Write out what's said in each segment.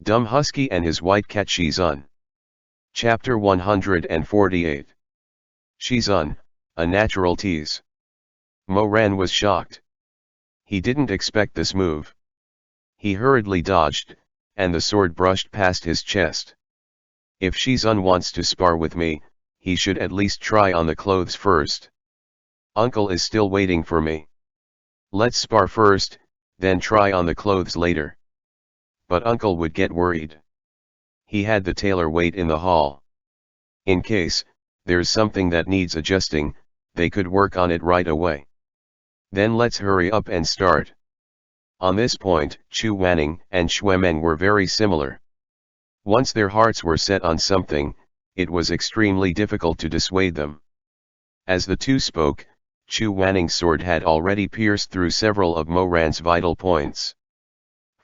Dumb Husky and his white cat Shizun. Chapter 148. Shizun, a natural tease. Moran was shocked. He didn't expect this move. He hurriedly dodged, and the sword brushed past his chest. If Shizun wants to spar with me, he should at least try on the clothes first. Uncle is still waiting for me. Let's spar first, then try on the clothes later. But Uncle would get worried. He had the tailor wait in the hall. In case there's something that needs adjusting, they could work on it right away. Then let's hurry up and start. On this point, Chu Wanning and Xuemeng were very similar. Once their hearts were set on something, it was extremely difficult to dissuade them. As the two spoke, Chu Wanning's sword had already pierced through several of Moran's vital points.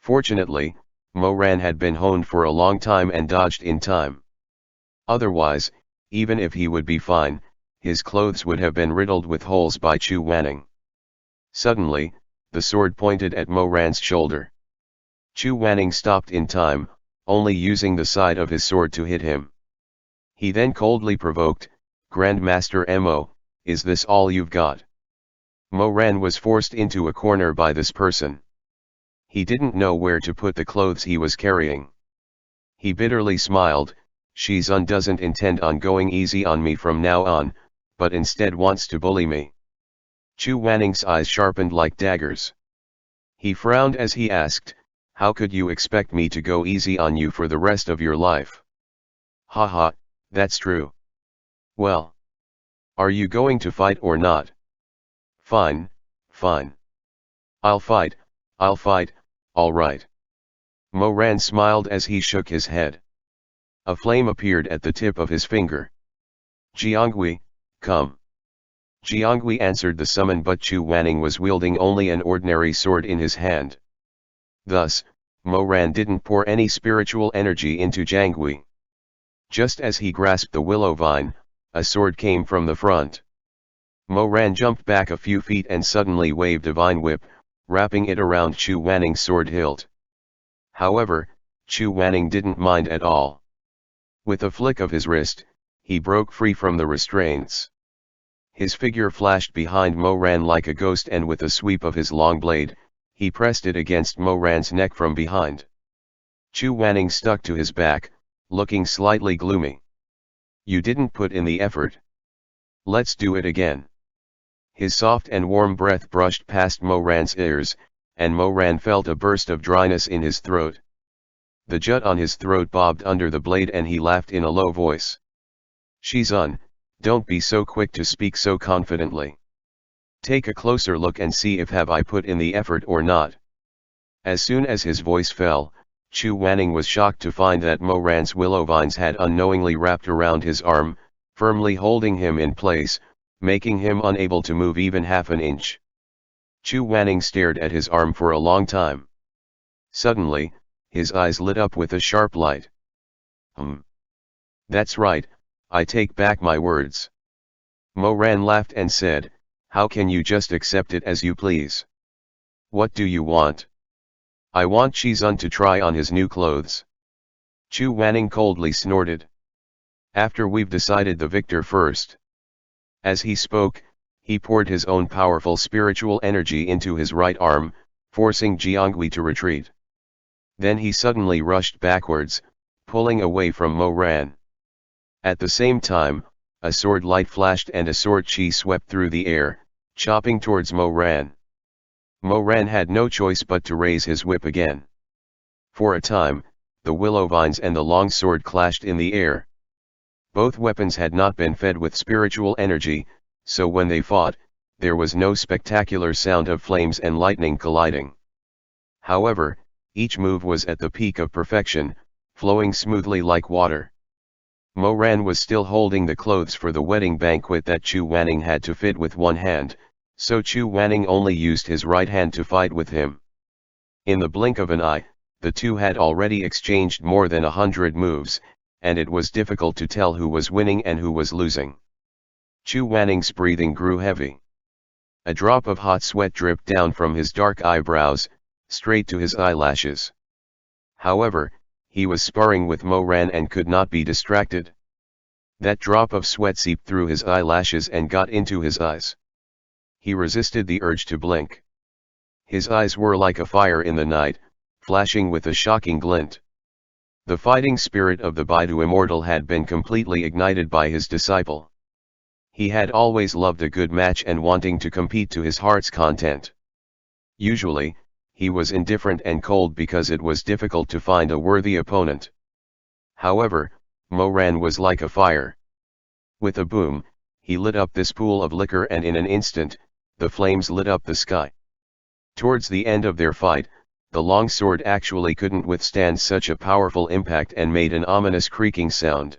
Fortunately, Moran had been honed for a long time and dodged in time. Otherwise, even if he would be fine, his clothes would have been riddled with holes by Chu Wanning. Suddenly, the sword pointed at Moran's shoulder. Chu Wanning stopped in time, only using the side of his sword to hit him. He then coldly provoked, "Grandmaster Mo, is this all you've got?" Moran was forced into a corner by this person. He didn't know where to put the clothes he was carrying. He bitterly smiled. Shizun doesn't intend on going easy on me from now on, but instead wants to bully me. Chu Wanning's eyes sharpened like daggers. He frowned as he asked, "How could you expect me to go easy on you for the rest of your life?" "Haha, that's true." "Well, are you going to fight or not?" "Fine, fine. I'll fight, all right." Moran smiled as he shook his head. A flame appeared at the tip of his finger. "Jiangui, come." Jiangui answered the summon, but Chu Wanning was wielding only an ordinary sword in his hand. Thus, Moran didn't pour any spiritual energy into Jiangui. Just as he grasped the willow vine, a sword came from the front. Moran jumped back a few feet and suddenly waved a vine whip, wrapping it around Chu Wanning's sword hilt. However, Chu Wanning didn't mind at all. With a flick of his wrist, he broke free from the restraints. His figure flashed behind Moran like a ghost, and with a sweep of his long blade, he pressed it against Moran's neck from behind. Chu Wanning stuck to his back, looking slightly gloomy. "You didn't put in the effort. Let's do it again." His soft and warm breath brushed past Moran's ears, and Moran felt a burst of dryness in his throat. The jut on his throat bobbed under the blade and he laughed in a low voice. "Shizun, don't be so quick to speak so confidently. Take a closer look and see if have I put in the effort or not." As soon as his voice fell, Chu Wanning was shocked to find that Moran's willow vines had unknowingly wrapped around his arm, firmly holding him in place, making him unable to move even half an inch. Chu Wanning stared at his arm for a long time. Suddenly, his eyes lit up with a sharp light. That's right, I take back my words." Moran laughed and said, "How can you just accept it as you please? What do you want?" "I want Shizun to try on his new clothes." Chu Wanning coldly snorted. "After we've decided the victor first." As he spoke, he poured his own powerful spiritual energy into his right arm, forcing Jiangui to retreat. Then he suddenly rushed backwards, pulling away from Moran. At the same time, a sword light flashed and a sword chi swept through the air, chopping towards Moran. Moran had no choice but to raise his whip again. For a time, the willow vines and the long sword clashed in the air. Both weapons had not been fed with spiritual energy, so when they fought, there was no spectacular sound of flames and lightning colliding. However, each move was at the peak of perfection, flowing smoothly like water. Moran was still holding the clothes for the wedding banquet that Chu Wanning had to fit with one hand, so Chu Wanning only used his right hand to fight with him. In the blink of an eye, the two had already exchanged more than 100 moves, and it was difficult to tell who was winning and who was losing. Chu Wanning's breathing grew heavy. A drop of hot sweat dripped down from his dark eyebrows, straight to his eyelashes. However, He was sparring with Moran and could not be distracted. That drop of sweat seeped through his eyelashes and got into his eyes. He resisted the urge to blink. His eyes were like a fire in the night, flashing with a shocking glint. The fighting spirit of the Baidu immortal had been completely ignited by his disciple. He had always loved a good match and wanting to compete to his heart's content. Usually, he was indifferent and cold because it was difficult to find a worthy opponent. However, Moran was like a fire. With a boom, he lit up this pool of liquor and in an instant, the flames lit up the sky. Towards the end of their fight, the long sword actually couldn't withstand such a powerful impact and made an ominous creaking sound.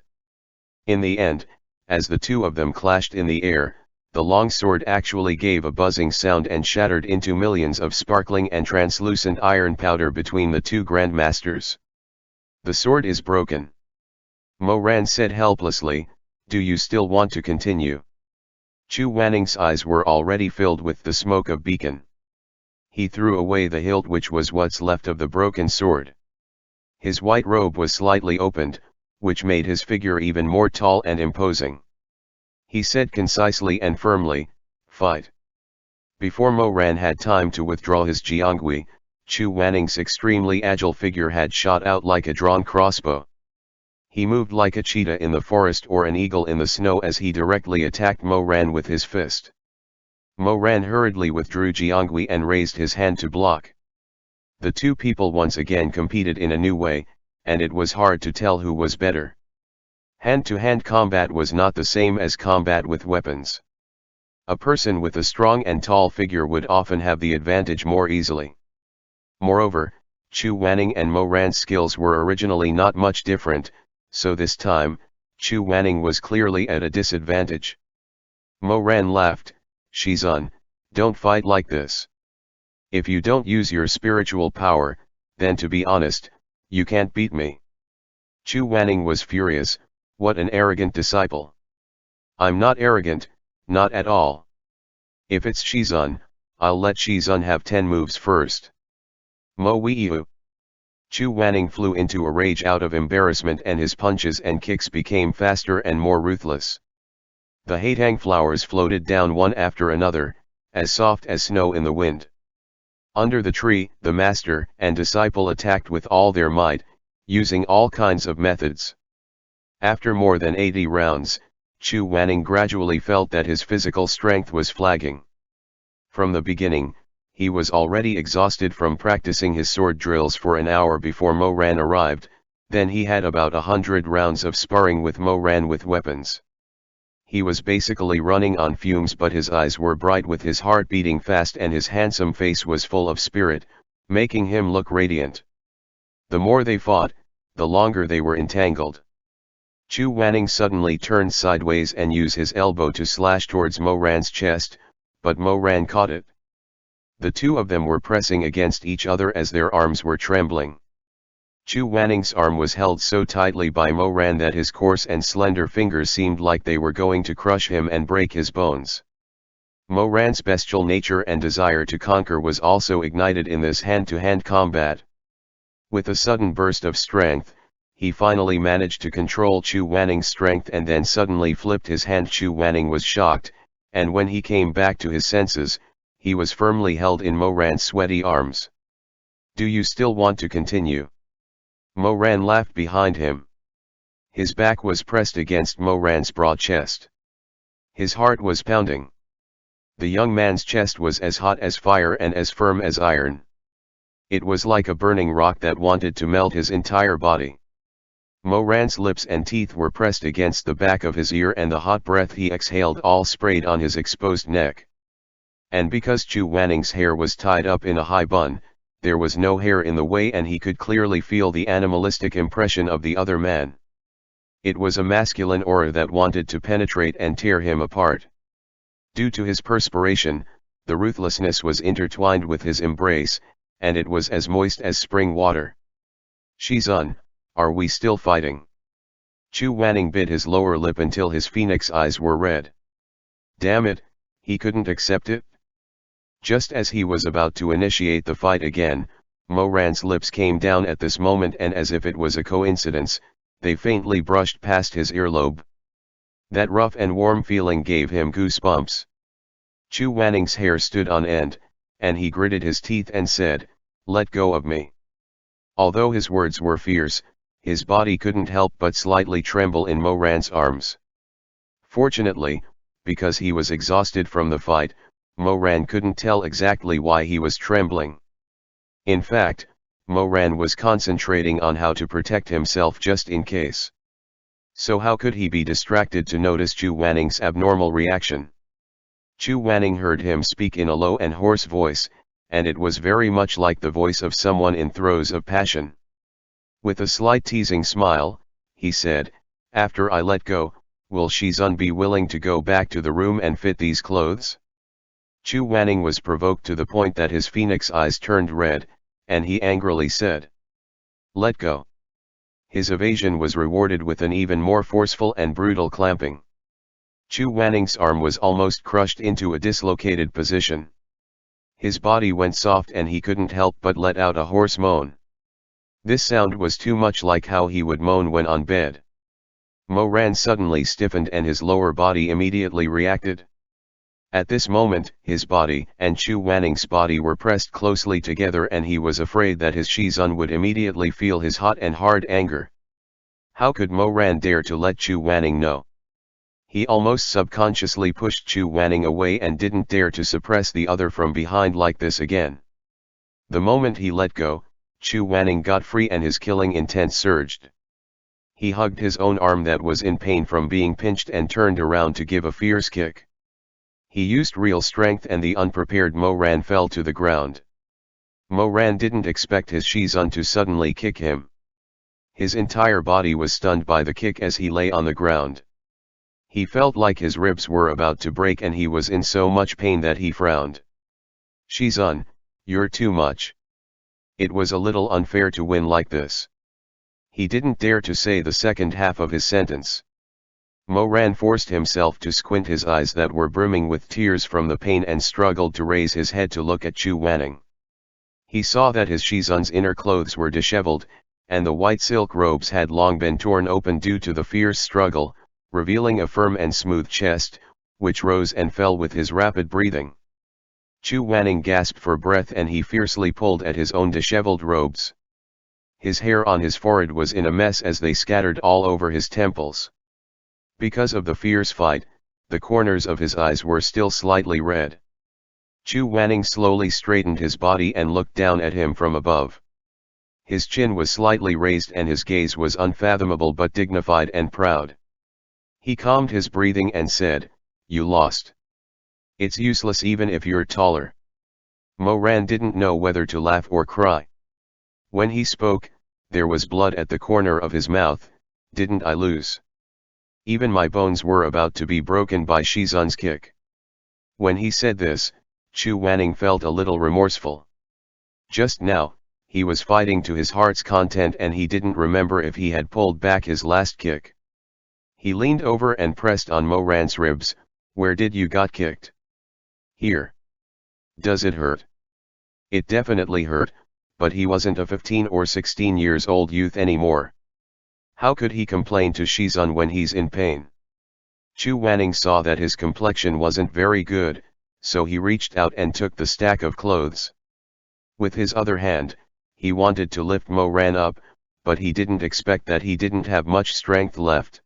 In the end, as the two of them clashed in the air, the long sword actually gave a buzzing sound and shattered into millions of sparkling and translucent iron powder between the two grandmasters. "The sword is broken," Moran said helplessly. "Do you still want to continue?" Chu Wanning's eyes were already filled with the smoke of beacon. He threw away the hilt, which was what's left of the broken sword. His white robe was slightly opened, which made his figure even more tall and imposing. He said concisely and firmly, "Fight." Before Moran had time to withdraw his jiangui, Chu Wanning's extremely agile figure had shot out like a drawn crossbow. He moved like a cheetah in the forest or an eagle in the snow as he directly attacked Moran with his fist. Moran hurriedly withdrew jiangui and raised his hand to block. The two people once again competed in a new way, and it was hard to tell who was better. Hand-to-hand combat was not the same as combat with weapons. A person with a strong and tall figure would often have the advantage more easily. Moreover, Chu Wanning and Moran's skills were originally not much different, so this time, Chu Wanning was clearly at a disadvantage. Moran laughed. "Shizun, don't fight like this. If you don't use your spiritual power, then to be honest, you can't beat me." Chu Wanning was furious. What an arrogant disciple. "I'm not arrogant, not at all. If it's Shizun, I'll let Shizun have 10 moves first." "Mo Weiyu." Chu Wanning flew into a rage out of embarrassment, and his punches and kicks became faster and more ruthless. The haitang flowers floated down one after another, as soft as snow in the wind. Under the tree, the master and disciple attacked with all their might, using all kinds of methods. After more than 80 rounds, Chu Wanning gradually felt that his physical strength was flagging. From the beginning, he was already exhausted from practicing his sword drills for an hour before Moran arrived. Then he had about 100 rounds of sparring with Moran with weapons. He was basically running on fumes, but his eyes were bright with his heart beating fast and his handsome face was full of spirit, making him look radiant. The more they fought, the longer they were entangled. Chu Wanning suddenly turned sideways and used his elbow to slash towards Moran's chest, but Moran caught it. The two of them were pressing against each other as their arms were trembling. Chu Wanning's arm was held so tightly by Moran that his coarse and slender fingers seemed like they were going to crush him and break his bones. Moran's bestial nature and desire to conquer was also ignited in this hand-to-hand combat. With a sudden burst of strength, he finally managed to control Chu Wanning's strength and then suddenly flipped his hand. Chu Wanning was shocked, and when he came back to his senses, he was firmly held in Moran's sweaty arms. "Do you still want to continue?" Moran laughed behind him. His back was pressed against Moran's broad chest. His heart was pounding. The young man's chest was as hot as fire and as firm as iron. It was like a burning rock that wanted to melt his entire body. Moran's lips and teeth were pressed against the back of his ear, and the hot breath he exhaled all sprayed on his exposed neck. And because Chu Wanning's hair was tied up in a high bun, there was no hair in the way, and he could clearly feel the animalistic impression of the other man. It was a masculine aura that wanted to penetrate and tear him apart. Due to his perspiration, the ruthlessness was intertwined with his embrace, and it was as moist as spring water. "Shizun, are we still fighting?" Chu Wanning bit his lower lip until his phoenix eyes were red. Damn it, he couldn't accept it. Just as he was about to initiate the fight again, Moran's lips came down at this moment, and as if it was a coincidence, they faintly brushed past his earlobe. That rough and warm feeling gave him goosebumps. Chu Wanning's hair stood on end, and he gritted his teeth and said, "Let go of me." Although his words were fierce, his body couldn't help but slightly tremble in Moran's arms. Fortunately, because he was exhausted from the fight, Moran couldn't tell exactly why he was trembling. In fact, Moran was concentrating on how to protect himself just in case. So how could he be distracted to notice Chu Wanning's abnormal reaction? Chu Wanning heard him speak in a low and hoarse voice, and it was very much like the voice of someone in throes of passion. With a slight teasing smile, he said, "After I let go, will Shizun be willing to go back to the room and fit these clothes?" Chu Wanning was provoked to the point that his phoenix eyes turned red, and he angrily said, "Let go." His evasion was rewarded with an even more forceful and brutal clamping. Chu Wanning's arm was almost crushed into a dislocated position. His body went soft and he couldn't help but let out a hoarse moan. This sound was too much like how he would moan when on bed. Moran suddenly stiffened and his lower body immediately reacted. At this moment, his body and Chu Wanning's body were pressed closely together, and he was afraid that his Shizun would immediately feel his hot and hard anger. How could Moran dare to let Chu Wanning know? He almost subconsciously pushed Chu Wanning away and didn't dare to suppress the other from behind like this again. The moment he let go, Chu Wanning got free and his killing intent surged. He hugged his own arm that was in pain from being pinched and turned around to give a fierce kick. He used real strength and the unprepared Moran fell to the ground. Moran didn't expect his Shizun to suddenly kick him. His entire body was stunned by the kick as he lay on the ground. He felt like his ribs were about to break and he was in so much pain that he frowned. "Shizun, you're too much. It was a little unfair to win like this." He didn't dare to say the second half of his sentence. Moran forced himself to squint his eyes that were brimming with tears from the pain and struggled to raise his head to look at Chu Wanning. He saw that his Shizun's inner clothes were disheveled, and the white silk robes had long been torn open due to the fierce struggle, revealing a firm and smooth chest, which rose and fell with his rapid breathing. Chu Wanning gasped for breath and he fiercely pulled at his own disheveled robes. His hair on his forehead was in a mess as they scattered all over his temples. Because of the fierce fight, the corners of his eyes were still slightly red. Chu Wanning slowly straightened his body and looked down at him from above. His chin was slightly raised and his gaze was unfathomable but dignified and proud. He calmed his breathing and said, "You lost. It's useless even if you're taller." Moran didn't know whether to laugh or cry. When he spoke, there was blood at the corner of his mouth. "Didn't I lose? Even my bones were about to be broken by Shizun's kick." When he said this, Chu Wanning felt a little remorseful. Just now, he was fighting to his heart's content and he didn't remember if he had pulled back his last kick. He leaned over and pressed on Moran's ribs. "Where did you got kicked?" "Here." "Does it hurt?" It definitely hurt, but he wasn't a 15 or 16 years old youth anymore. How could he complain to Shizun when he's in pain? Chu Wanning saw that his complexion wasn't very good, so he reached out and took the stack of clothes. With his other hand, he wanted to lift Moran up, but he didn't expect that he didn't have much strength left.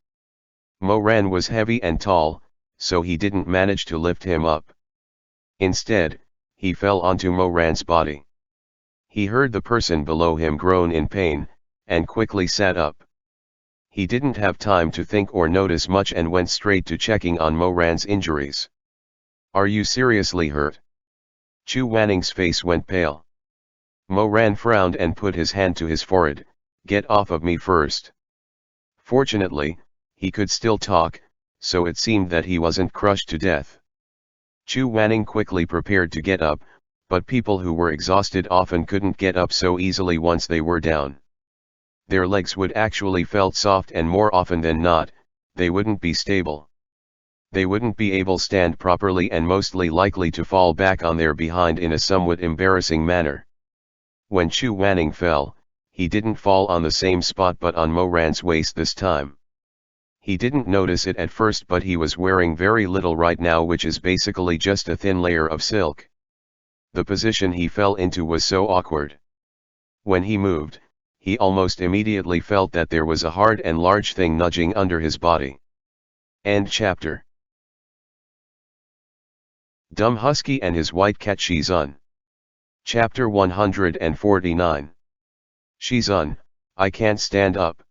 Moran was heavy and tall, so he didn't manage to lift him up. Instead, he fell onto Moran's body. He heard the person below him groan in pain, and quickly sat up. He didn't have time to think or notice much and went straight to checking on Moran's injuries. "Are you seriously hurt?" Chu Wanning's face went pale. Moran frowned and put his hand to his forehead. "Get off of me first." Fortunately, he could still talk, so it seemed that he wasn't crushed to death. Chu Wanning quickly prepared to get up, but people who were exhausted often couldn't get up so easily once they were down. Their legs would actually felt soft and more often than not, they wouldn't be stable. They wouldn't be able to stand properly and mostly likely to fall back on their behind in a somewhat embarrassing manner. When Chu Wanning fell, he didn't fall on the same spot but on Mo Ran's waist this time. He didn't notice it at first, but he was wearing very little right now, which is basically just a thin layer of silk. The position he fell into was so awkward. When he moved, he almost immediately felt that there was a hard and large thing nudging under his body. End chapter. Dumb Husky and his white cat Shizun. Chapter 149. Shizun, I can't stand up.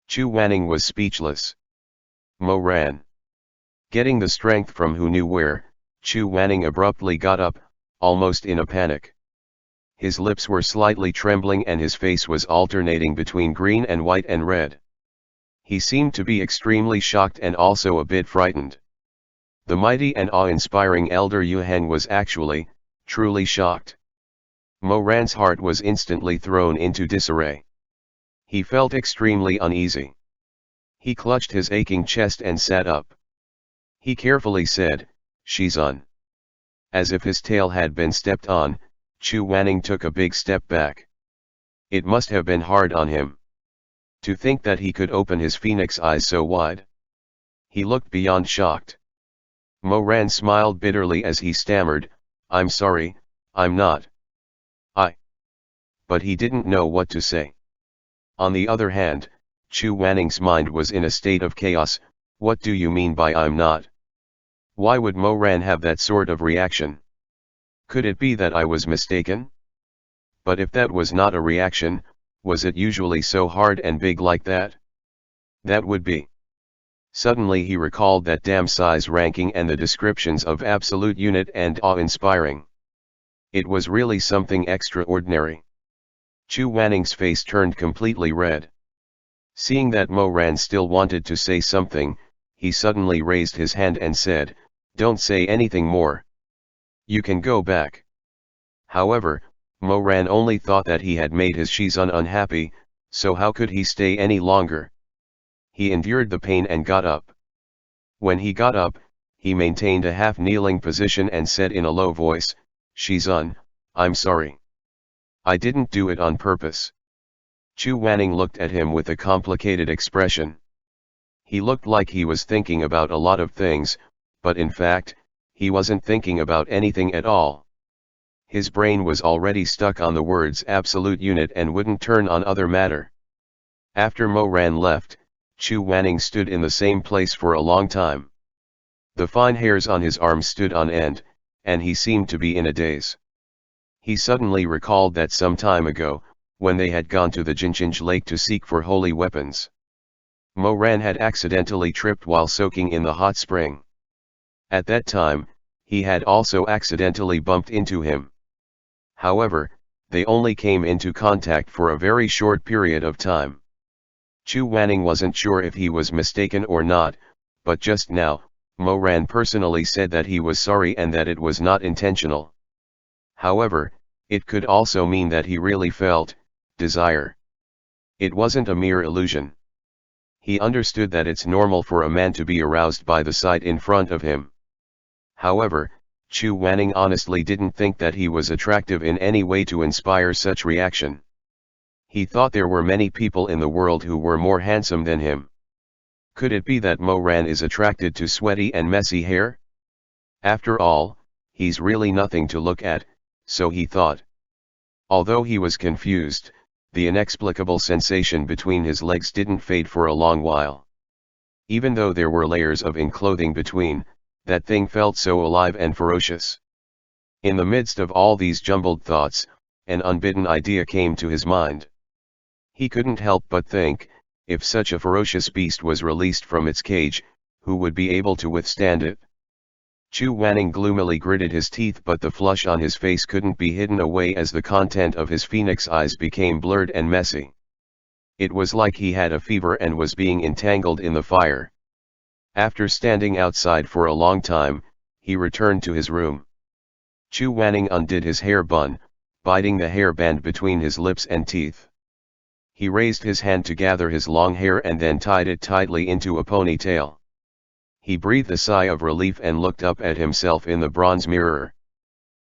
Chu Wanning was speechless. Mo ran. Getting the strength from who knew where, Chu Wanning abruptly got up, almost in a panic. His lips were slightly trembling and his face was alternating between green and white and red. He seemed to be extremely shocked and also a bit frightened. The mighty and awe-inspiring elder Yu Heng was actually, truly shocked. Mo Ran's heart was instantly thrown into disarray. He felt extremely uneasy. He clutched his aching chest and sat up. He carefully said, Shizun. As if his tail had been stepped on, Chu Wanning took a big step back. It must have been hard on him. To think that he could open his phoenix eyes so wide. He looked beyond shocked. Mo Ran smiled bitterly as he stammered, I'm sorry, I'm not. But he didn't know what to say. On the other hand, Chu Wanning's mind was in a state of chaos. What do you mean by I'm not? Why would Mo Ran have that sort of reaction? Could it be that I was mistaken? But if that was not a reaction, was it usually so hard and big like that? That would be. Suddenly he recalled that damn size ranking and the descriptions of absolute unit and awe-inspiring. It was really something extraordinary. Chu Wanning's face turned completely red. Seeing that Mo Ran still wanted to say something, he suddenly raised his hand and said, Don't say anything more. You can go back. However, Mo Ran only thought that he had made his Shizun unhappy, so how could he stay any longer? He endured the pain and got up. When he got up, he maintained a half-kneeling position and said in a low voice, Shizun, I'm sorry. I didn't do it on purpose. Chu Wanning looked at him with a complicated expression. He looked like he was thinking about a lot of things, but in fact, he wasn't thinking about anything at all. His brain was already stuck on the words absolute unit and wouldn't turn on other matter. After Mo Ran left, Chu Wanning stood in the same place for a long time. The fine hairs on his arms stood on end, and he seemed to be in a daze. He suddenly recalled that some time ago, when they had gone to the Jinjinj lake to seek for holy weapons, Mo Ran had accidentally tripped while soaking in the hot spring. At that time, he had also accidentally bumped into him. However, they only came into contact for a very short period of time. Chu Wanning wasn't sure if he was mistaken or not, but just now, Mo Ran personally said that he was sorry and that it was not intentional. However, it could also mean that he really felt desire. It wasn't a mere illusion. He understood that it's normal for a man to be aroused by the sight in front of him. However, Chu Wanning honestly didn't think that he was attractive in any way to inspire such reaction. He thought there were many people in the world who were more handsome than him. Could it be that Mo Ran is attracted to sweaty and messy hair? After all, he's really nothing to look at, so he thought. Although he was confused, the inexplicable sensation between his legs didn't fade for a long while. Even though there were layers of clothing between, that thing felt so alive and ferocious. In the midst of all these jumbled thoughts, an unbidden idea came to his mind. He couldn't help but think, if such a ferocious beast was released from its cage, who would be able to withstand it? Chu Wanning gloomily gritted his teeth, but the flush on his face couldn't be hidden away as the content of his phoenix eyes became blurred and messy. It was like he had a fever and was being entangled in the fire. After standing outside for a long time, he returned to his room. Chu Wanning undid his hair bun, biting the hairband between his lips and teeth. He raised his hand to gather his long hair and then tied it tightly into a ponytail. He breathed a sigh of relief and looked up at himself in the bronze mirror.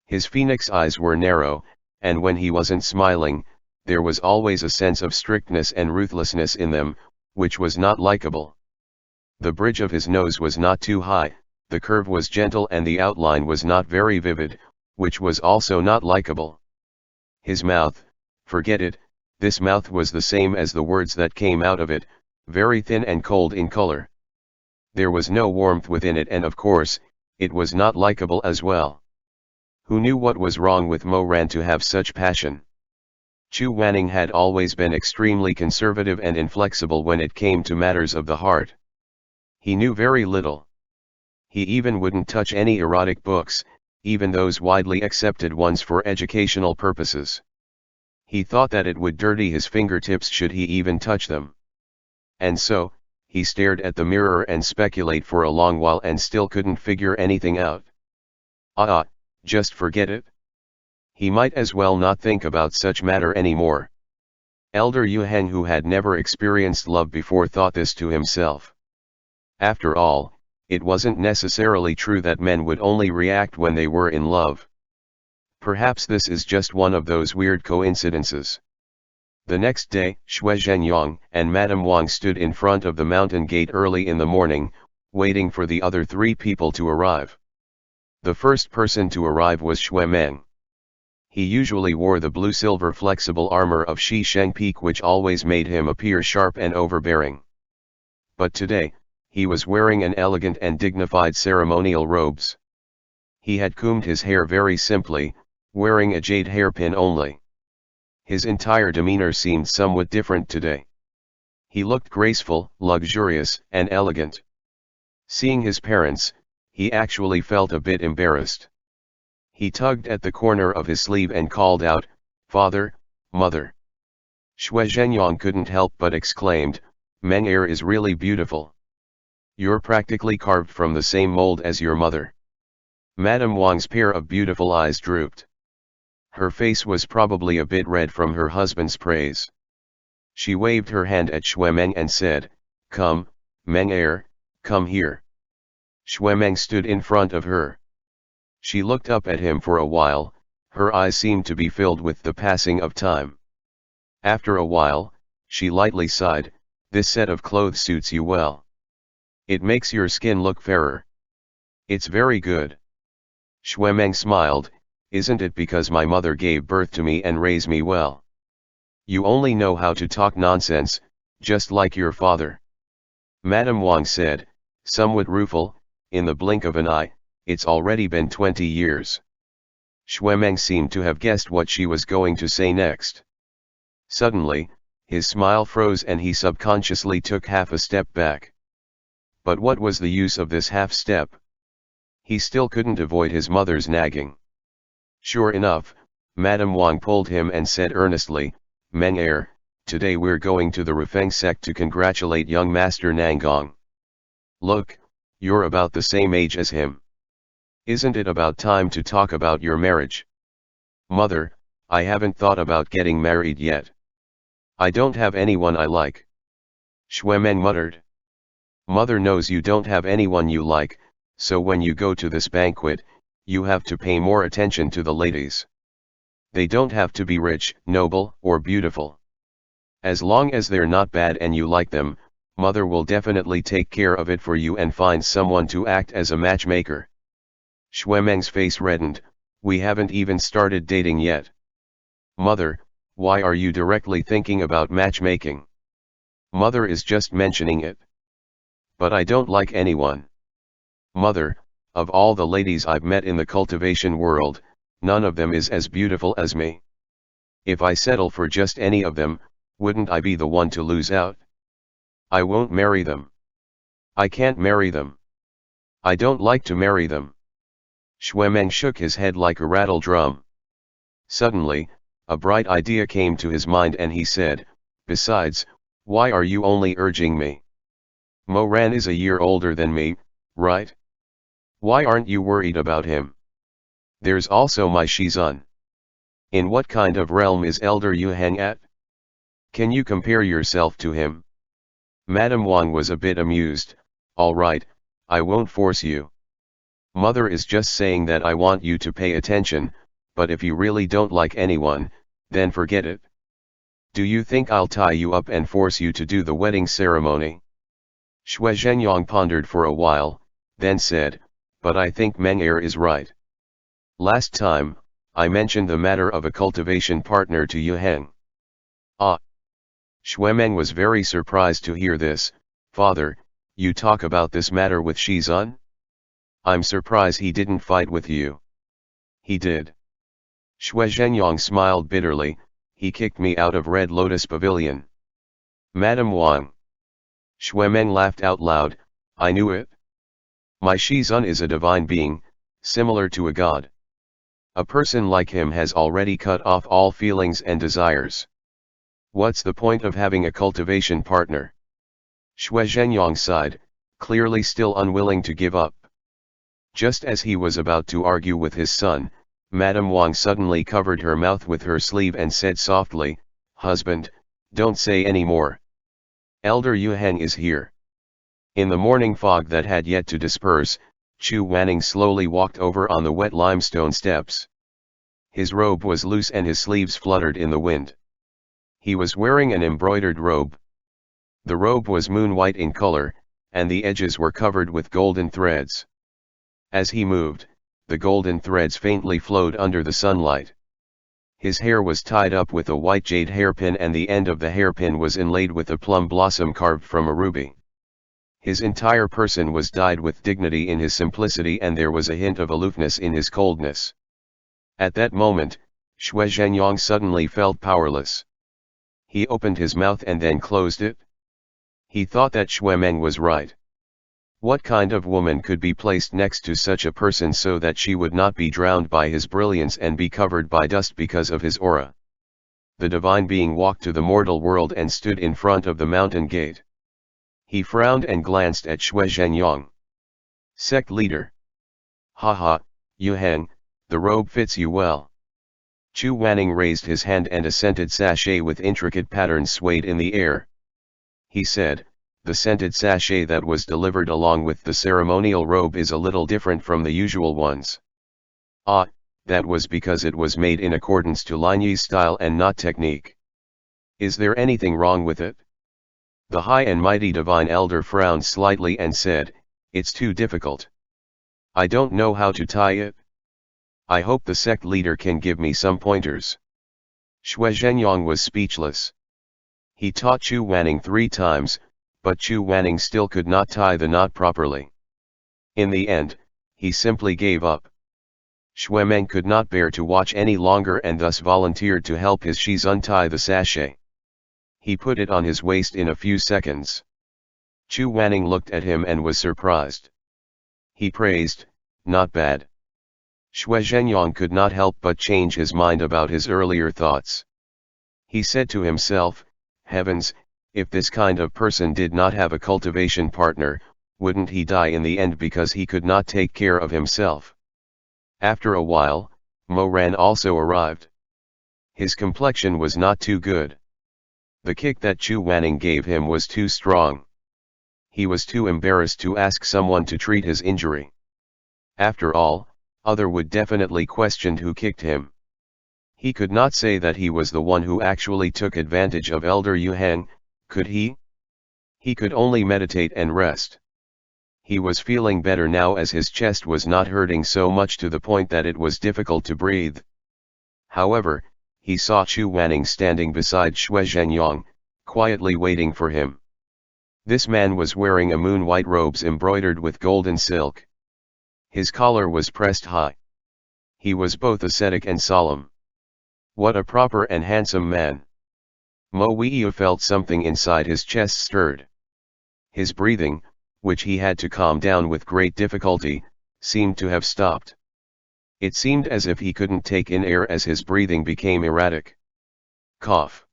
His phoenix eyes were narrow, and when he wasn't smiling, there was always a sense of strictness and ruthlessness in them, which was not likable. The bridge of his nose was not too high, the curve was gentle and the outline was not very vivid, which was also not likable. His mouth, forget it, this mouth was the same as the words that came out of it, very thin and cold in color. There was no warmth within it, and of course, it was not likable as well. Who knew what was wrong with Mo Ran to have such passion? Chu Wanning had always been extremely conservative and inflexible when it came to matters of the heart. He knew very little. He even wouldn't touch any erotic books, even those widely accepted ones for educational purposes. He thought that it would dirty his fingertips should he even touch them. And so, he stared at the mirror and speculated for a long while and still couldn't figure anything out. Just forget it. He might as well not think about such matter anymore. Elder Yu Heng, who had never experienced love before, thought this to himself. After all, it wasn't necessarily true that men would only react when they were in love. Perhaps this is just one of those weird coincidences. The next day, Xue Zhenyang and Madame Wang stood in front of the mountain gate early in the morning, waiting for the other 3 people to arrive. The first person to arrive was Xue Meng. He usually wore the blue-silver flexible armor of Shi Sheng Peak, which always made him appear sharp and overbearing. But today, he was wearing an elegant and dignified ceremonial robes. He had combed his hair very simply, wearing a jade hairpin only. His entire demeanor seemed somewhat different today. He looked graceful, luxurious, and elegant. Seeing his parents, he actually felt a bit embarrassed. He tugged at the corner of his sleeve and called out, "Father, Mother." Xue Zhenyang couldn't help but exclaimed, "Meng Er is really beautiful. You're practically carved from the same mold as your mother." Madame Wang's pair of beautiful eyes drooped. Her face was probably a bit red from her husband's praise. She waved her hand at Xue Meng and said, "Come, Meng Er, come here." Xue Meng stood in front of her. She looked up at him for a while, her eyes seemed to be filled with the passing of time. After a while, she lightly sighed, "This set of clothes suits you well. It makes your skin look fairer. It's very good." Xue Meng smiled, "Isn't it because my mother gave birth to me and raised me well? You only know how to talk nonsense, just like your father." Madame Wang said, somewhat rueful, "In the blink of an eye, it's already been 20 years. Xue Meng seemed to have guessed what she was going to say next. Suddenly, his smile froze and he subconsciously took half a step back. But what was the use of this half step? He still couldn't avoid his mother's nagging. Sure enough, Madame Wang pulled him and said earnestly, "Meng Er, today we're going to the Rufeng sect to congratulate young Master Nangong. Look, you're about the same age as him. Isn't it about time to talk about your marriage?" "Mother, I haven't thought about getting married yet. I don't have anyone I like." Xue Meng muttered. "Mother knows you don't have anyone you like, so when you go to this banquet, you have to pay more attention to the ladies. They don't have to be rich, noble, or beautiful. As long as they're not bad and you like them, Mother will definitely take care of it for you and find someone to act as a matchmaker." Xue Meng's face reddened. "We haven't even started dating yet." "Mother, why are you directly thinking about matchmaking?" "Mother is just mentioning it." "But I don't like anyone." "Mother, of all the ladies I've met in the cultivation world, none of them is as beautiful as me. If I settle for just any of them, wouldn't I be the one to lose out? I won't marry them. I can't marry them. I don't like to marry them." Xue Meng shook his head like a rattle drum. Suddenly, a bright idea came to his mind and he said, "Besides, why are you only urging me? Mo Ran is a year older than me, right? Why aren't you worried about him? There's also my Shizun. In what kind of realm is Elder Yu Heng at? Can you compare yourself to him?" Madame Wang was a bit amused. "All right, I won't force you. Mother is just saying that I want you to pay attention, but if you really don't like anyone, then forget it. Do you think I'll tie you up and force you to do the wedding ceremony? Xue Zhenyang pondered for a while, then said, but I think Meng Er is right. Last time, I mentioned the matter of a cultivation partner to Yu Heng. Ah! Xue Meng was very surprised to hear this. Father, you talk about this matter with Shizun? I'm surprised he didn't fight with you. He did. Xue Zhenyang smiled bitterly. He kicked me out of Red Lotus Pavilion. Madam Wang. Xue Meng laughed out loud. I knew it. My Shizun is a divine being, similar to a god. A person like him has already cut off all feelings and desires. What's the point of having a cultivation partner? Xue Zhenyang sighed, clearly still unwilling to give up. Just as he was about to argue with his son, Madame Wang suddenly covered her mouth with her sleeve and said softly, Husband, don't say any more. Elder Yu Heng is here. In the morning fog that had yet to disperse, Chu Wanning slowly walked over on the wet limestone steps. His robe was loose and his sleeves fluttered in the wind. He was wearing an embroidered robe. The robe was moon-white in color, and the edges were covered with golden threads. As he moved, the golden threads faintly flowed under the sunlight. His hair was tied up with a white jade hairpin and the end of the hairpin was inlaid with a plum blossom carved from a ruby. His entire person was dyed with dignity in his simplicity and there was a hint of aloofness in his coldness. At that moment, Xue Zhenyang suddenly felt powerless. He opened his mouth and then closed it. He thought that Xue Meng was right. What kind of woman could be placed next to such a person so that she would not be drowned by his brilliance and be covered by dust because of his aura? The divine being walked to the mortal world and stood in front of the mountain gate. He frowned and glanced at Xue Zhenyang. Sect leader. Haha, Yu Heng, the robe fits you well. Chu Wanning raised his hand and a scented sachet with intricate patterns swayed in the air. He said, the scented sachet that was delivered along with the ceremonial robe is a little different from the usual ones. Ah, that was because it was made in accordance to Lin Yi's style and not technique. Is there anything wrong with it? The high and mighty divine elder frowned slightly and said, it's too difficult. I don't know how to tie it. I hope the sect leader can give me some pointers. Xue Zhenyang was speechless. He taught Chu Wanning 3 times, but Chu Wanning still could not tie the knot properly. In the end, he simply gave up. Xue Meng could not bear to watch any longer and thus volunteered to help his Shizun tie the sachet. He put it on his waist in a few seconds. Chu Wanning looked at him and was surprised. He praised, not bad. Xue Zhenyang could not help but change his mind about his earlier thoughts. He said to himself, heavens, if this kind of person did not have a cultivation partner, wouldn't he die in the end because he could not take care of himself? After a while, Mo Ran also arrived. His complexion was not too good. The kick that Chu Wanning gave him was too strong. He was too embarrassed to ask someone to treat his injury. After all, other would definitely question who kicked him. He could not say that he was the one who actually took advantage of Elder Yu Heng, could he? He could only meditate and rest. He was feeling better now as his chest was not hurting so much to the point that it was difficult to breathe. However, he saw Chu Wanning standing beside Xue Zhenyang, quietly waiting for him. This man was wearing a moon-white robes embroidered with golden silk. His collar was pressed high. He was both ascetic and solemn. What a proper and handsome man. Mo Weiyu felt something inside his chest stirred. His breathing, which he had to calm down with great difficulty, seemed to have stopped. It seemed as if he couldn't take in air as his breathing became erratic. Cough.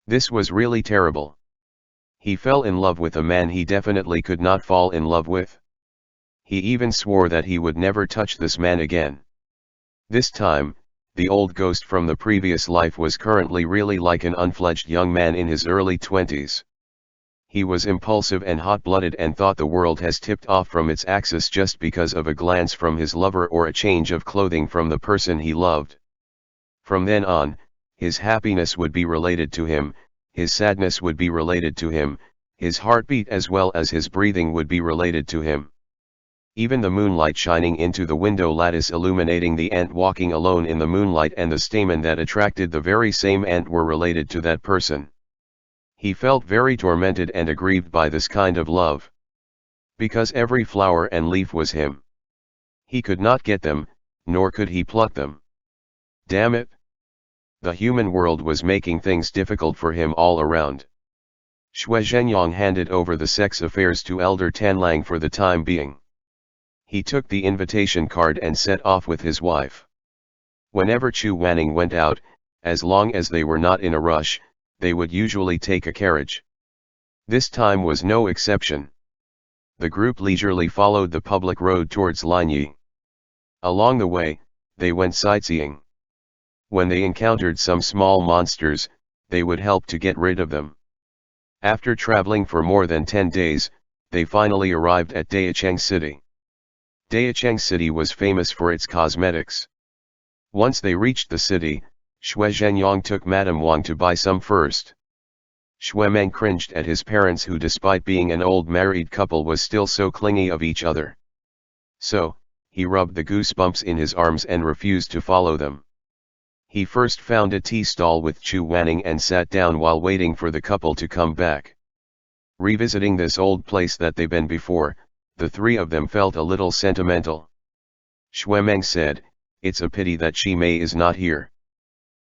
This was really terrible. He fell in love with a man he definitely could not fall in love with. He even swore that he would never touch this man again. This time, the old ghost from the previous life was currently really like an unfledged young man in his early 20s. He was impulsive and hot-blooded and thought the world has tipped off from its axis just because of a glance from his lover or a change of clothing from the person he loved. From then on, his happiness would be related to him, his sadness would be related to him, his heartbeat as well as his breathing would be related to him. Even the moonlight shining into the window lattice illuminating the ant walking alone in the moonlight and the stamen that attracted the very same ant were related to that person. He felt very tormented and aggrieved by this kind of love. Because every flower and leaf was him. He could not get them, nor could he pluck them. Damn it! The human world was making things difficult for him all around. Xue Zhenyang handed over the sex affairs to Elder Tanlang for the time being. He took the invitation card and set off with his wife. Whenever Chu Wanning went out, as long as they were not in a rush, they would usually take a carriage. This time was no exception. The group leisurely followed the public road towards Linyi. Along the way, they went sightseeing. When they encountered some small monsters, they would help to get rid of them. After traveling for more than 10 days, they finally arrived at Dayacheng City. Dayacheng City was famous for its cosmetics. Once they reached the city, Xue Zhenyang took Madame Wang to buy some first. Xue Meng cringed at his parents who despite being an old married couple was still so clingy of each other. So, he rubbed the goosebumps in his arms and refused to follow them. He first found a tea stall with Chu Wanning and sat down while waiting for the couple to come back. Revisiting this old place that they've been before, the three of them felt a little sentimental. Xue Meng said, "It's a pity that Shi Mei is not here.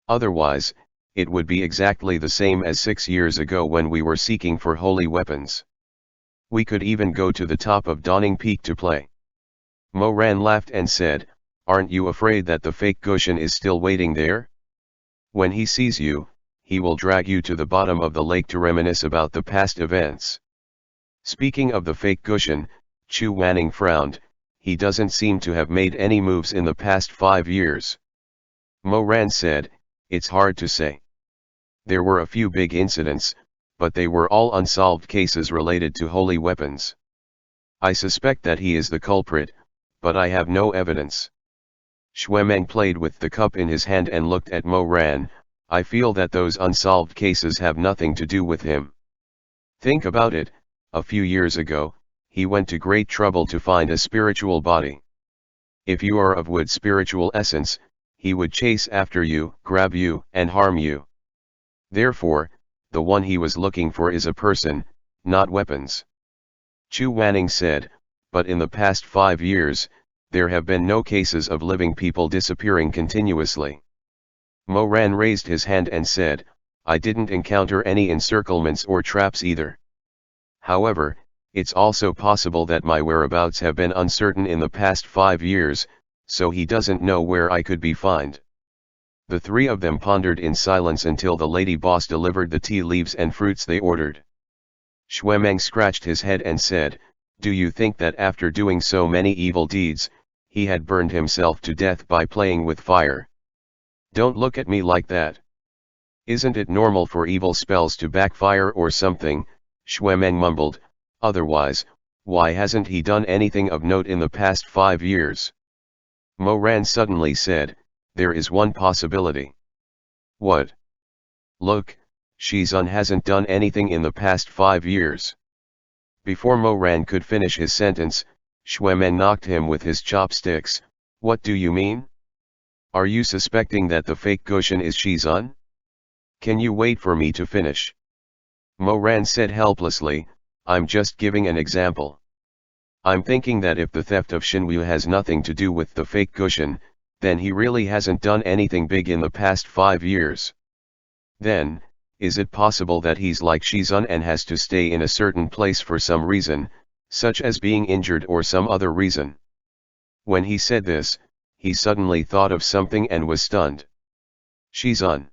Otherwise, it would be exactly the same as 6 years ago when we were seeking for holy weapons. We could even go to the top of Dawning Peak to play." Mo Ran laughed and said, "Aren't you afraid that the fake Gushan is still waiting there? When he sees you, he will drag you to the bottom of the lake to reminisce about the past events." Speaking of the fake Gushan, Chu Wanning frowned. He doesn't seem to have made any moves in the past 5 years. Mo Ran said, "It's hard to say. There were a few big incidents, but they were all unsolved cases related to holy weapons. I suspect that he is the culprit, but I have no evidence." Xue Meng played with the cup in his hand and looked at Mo Ran. "I feel that those unsolved cases have nothing to do with him. Think about it, a few years ago, he went to great trouble to find a spiritual body. If you are of wood spiritual essence, he would chase after you, grab you, and harm you. Therefore, the one he was looking for is a person, not weapons." Chu Wanning said, "But in the past 5 years, there have been no cases of living people disappearing continuously." Mo Ran raised his hand and said, "I didn't encounter any encirclements or traps either. However, it's also possible that my whereabouts have been uncertain in the past 5 years, so he doesn't know where I could be found." The three of them pondered in silence until the lady boss delivered the tea leaves and fruits they ordered. Xue Meng scratched his head and said, "Do you think that after doing so many evil deeds, he had burned himself to death by playing with fire? Don't look at me like that. Isn't it normal for evil spells to backfire or something?" Xue Meng mumbled, "Otherwise, why hasn't he done anything of note in the past 5 years? Mo Ran suddenly said, "There is one possibility." "What?" "Look, Shizun hasn't done anything in the past 5 years. Before Mo Ran could finish his sentence, Xue Meng knocked him with his chopsticks. "What do you mean? Are you suspecting that the fake Gushan is Shizun? Can you wait for me to finish?" Mo Ran said helplessly, "I'm just giving an example. I'm thinking that if the theft of Xinwu has nothing to do with the fake Gushan, then he really hasn't done anything big in the past 5 years. Then, is it possible that he's like Shizun and has to stay in a certain place for some reason, such as being injured or some other reason?" When he said this, he suddenly thought of something and was stunned. "Shizun?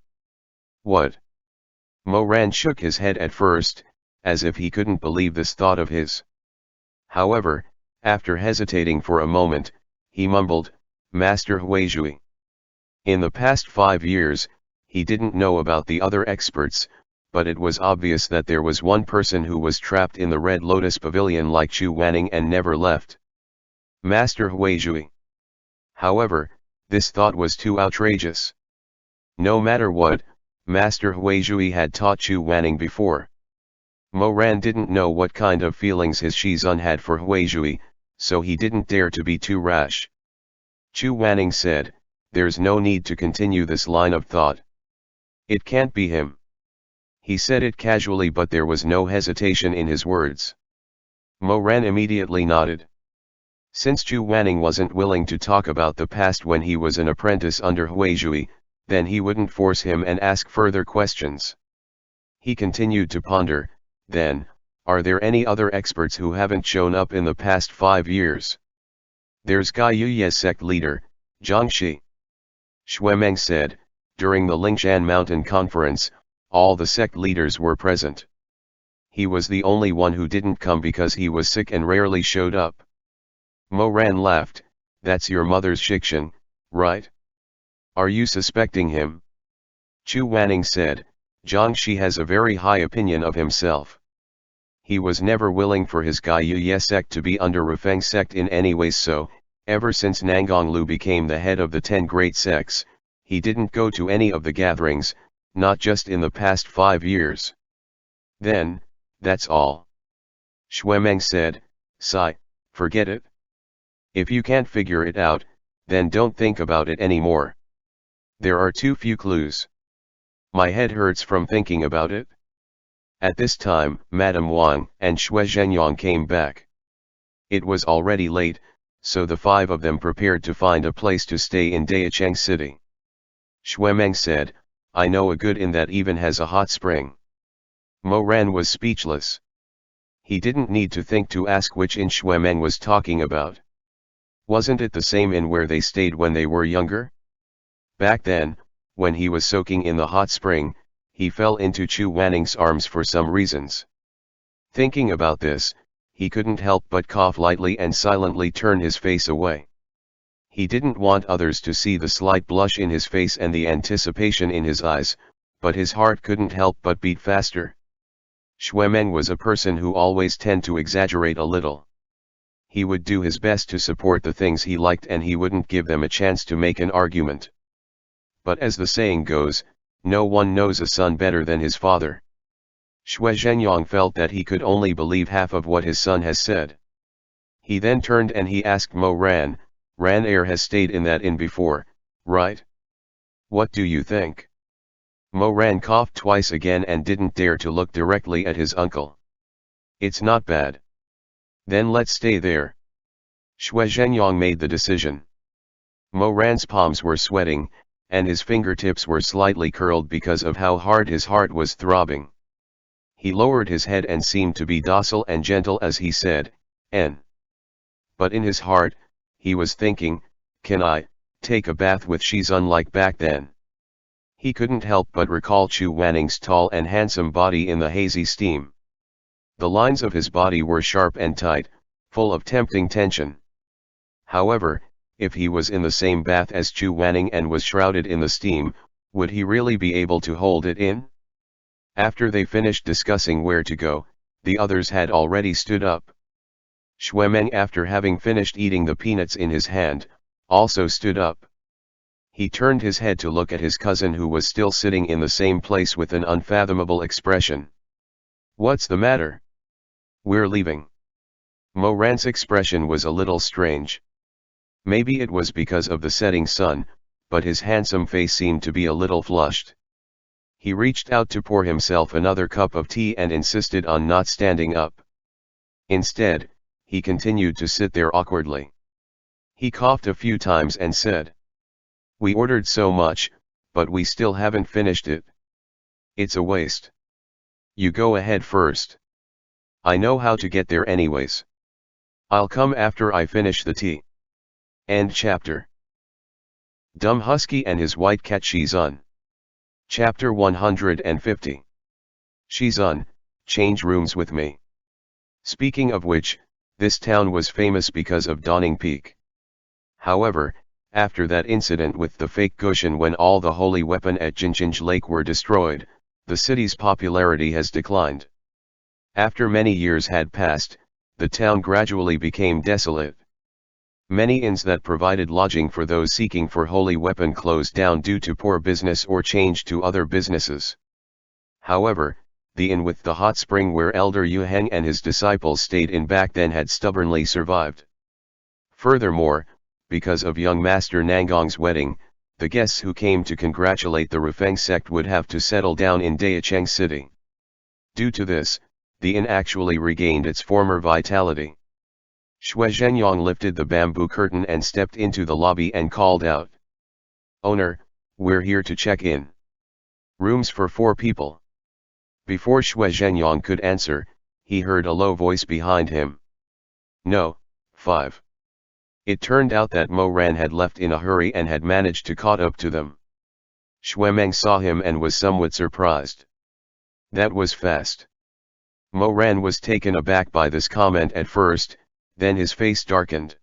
What?" Mo Ran shook his head at first, as if he couldn't believe this thought of his. However, after hesitating for a moment, he mumbled, "Master Huizhui." In the past 5 years, he didn't know about the other experts, but it was obvious that there was one person who was trapped in the Red Lotus Pavilion like Chu Wanning and never left. Master Huizhui. However, this thought was too outrageous. No matter what, Master Huizhui had taught Chu Wanning before. Mo Ran didn't know what kind of feelings his Shizun had for Huizhui, so he didn't dare to be too rash. Chu Wanning said, "There's no need to continue this line of thought. It can't be him." He said it casually, but there was no hesitation in his words. Mo Ran immediately nodded. Since Chu Wanning wasn't willing to talk about the past when he was an apprentice under Huizhui, then he wouldn't force him and ask further questions. He continued to ponder, then, are there any other experts who haven't shown up in the past 5 years? There's Gai Yuye's sect leader, Zhang Shi. Xuemeng said, during the Lingshan Mountain Conference, all the sect leaders were present. He was the only one who didn't come because he was sick and rarely showed up. Mo Ran laughed, "That's your mother's Shikshan, right? Are you suspecting him?" Chu Wanning said, "Zhang Shi has a very high opinion of himself. He was never willing for his Gai Yuye sect to be under Rufeng sect in any way, so, ever since Nangonglu became the head of the 10 great sects, he didn't go to any of the gatherings, not just in the past 5 years. Then, that's all." Xuemeng said, "Sigh, forget it. If you can't figure it out, then don't think about it anymore. There are too few clues. My head hurts from thinking about it." At this time, Madame Wang and Xue Zhenyang came back. It was already late, so the 5 of them prepared to find a place to stay in Dayacheng City. Xuemeng said, "I know a good inn that even has a hot spring." Mo Ran was speechless. He didn't need to think to ask which inn Xuemeng was talking about. Wasn't it the same inn where they stayed when they were younger? Back then, when he was soaking in the hot spring, he fell into Chu Wanning's arms for some reasons. Thinking about this, he couldn't help but cough lightly and silently turn his face away. He didn't want others to see the slight blush in his face and the anticipation in his eyes, but his heart couldn't help but beat faster. Xuemeng was a person who always tended to exaggerate a little. He would do his best to support the things he liked and he wouldn't give them a chance to make an argument. But as the saying goes, no one knows a son better than his father. Xue Zhenyang felt that he could only believe half of what his son has said. He then turned and he asked Mo Ran, "Ran Air has stayed in that inn before, right? What do you think?" Mo Ran coughed twice again and didn't dare to look directly at his uncle. "It's not bad. Then let's stay there." Xue Zhenyang made the decision. Mo Ran's palms were sweating, and his fingertips were slightly curled because of how hard his heart was throbbing. He lowered his head and seemed to be docile and gentle as he said, "N." But in his heart, he was thinking, "Can I take a bath with Shizun like back then?" He couldn't help but recall Chu Wanning's tall and handsome body in the hazy steam. The lines of his body were sharp and tight, full of tempting tension. However, if he was in the same bath as Chu Wanning and was shrouded in the steam, would he really be able to hold it in? After they finished discussing where to go, the others had already stood up. Xuemeng, after having finished eating the peanuts in his hand, also stood up. He turned his head to look at his cousin who was still sitting in the same place with an unfathomable expression. "What's the matter? We're leaving." Mo Ran's expression was a little strange. Maybe it was because of the setting sun, but his handsome face seemed to be a little flushed. He reached out to pour himself another cup of tea and insisted on not standing up. Instead, he continued to sit there awkwardly. He coughed a few times and said, "We ordered so much, but we still haven't finished it. It's a waste. You go ahead first. I know how to get there anyways. I'll come after I finish the tea." End chapter. Dumb Husky and his white cat Shizun. Chapter 150. Shizun, change rooms with me. Speaking of which, this town was famous because of Dawning Peak. However, after that incident with the fake Goshen when all the holy weapon at Jinjinj Lake were destroyed, The city's popularity has declined. After many years had passed, the town gradually became desolate. Many inns that provided lodging for those seeking for holy weapon closed down due to poor business or changed to other businesses. However, the inn with the hot spring where Elder Yu Heng and his disciples stayed in back then had stubbornly survived. Furthermore, because of young Master Nangong's wedding, the guests who came to congratulate the Rufeng sect would have to settle down in Dayacheng City. Due to this, the inn actually regained its former vitality. Xue Zhenyang lifted the bamboo curtain and stepped into the lobby and called out, "Owner, we're here to check in. Rooms for 4 people." Before Xue Zhenyang could answer, he heard a low voice behind him. "No, 5. It turned out that Mo Ran had left in a hurry and had managed to caught up to them. Xue Meng saw him and was somewhat surprised. That was fast. Mo Ran was taken aback by this comment at first, then his face darkened.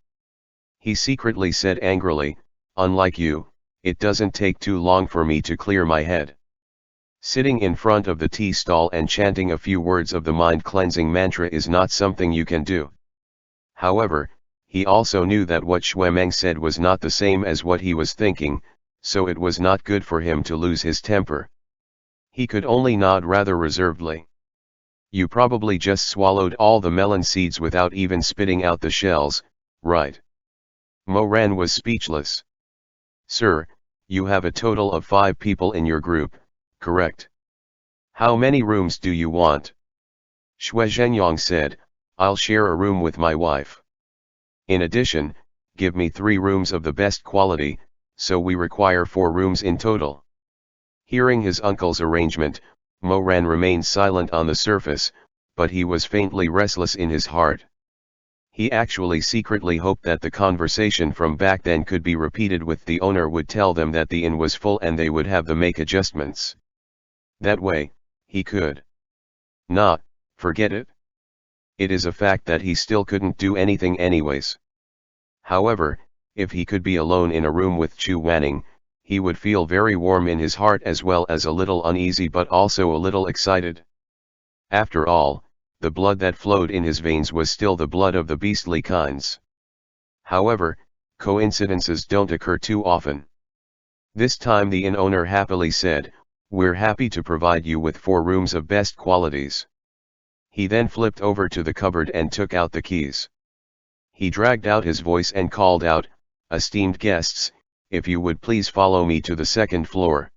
He secretly said angrily, "Unlike you, it doesn't take too long for me to clear my head." Sitting in front of the tea stall and chanting a few words of the mind-cleansing mantra is not something you can do. However, he also knew that what Xue Meng said was not the same as what he was thinking, so it was not good for him to lose his temper. He could only nod rather reservedly. "You probably just swallowed all the melon seeds without even spitting out the shells, right?" Mo Ran was speechless. "Sir, you have a total of 5 people in your group, correct? How many rooms do you want?" Xue Zhenyang said, "I'll share a room with my wife. In addition, give me 3 rooms of the best quality, so we require 4 rooms in total." Hearing his uncle's arrangement, Mo Ran remained silent on the surface, but he was faintly restless in his heart. He actually secretly hoped that the conversation from back then could be repeated with the owner would tell them that the inn was full and they would have to make adjustments. That way, he could not forget it. It is a fact that he still couldn't do anything anyways. However, if he could be alone in a room with Chu Wanning, he would feel very warm in his heart as well as a little uneasy but also a little excited. After all, the blood that flowed in his veins was still the blood of the beastly kinds. However, coincidences don't occur too often. This time the inn owner happily said, "We're happy to provide you with 4 rooms of best qualities." He then flipped over to the cupboard and took out the keys. He dragged out his voice and called out, "Esteemed guests, if you would please follow me to the 2nd floor."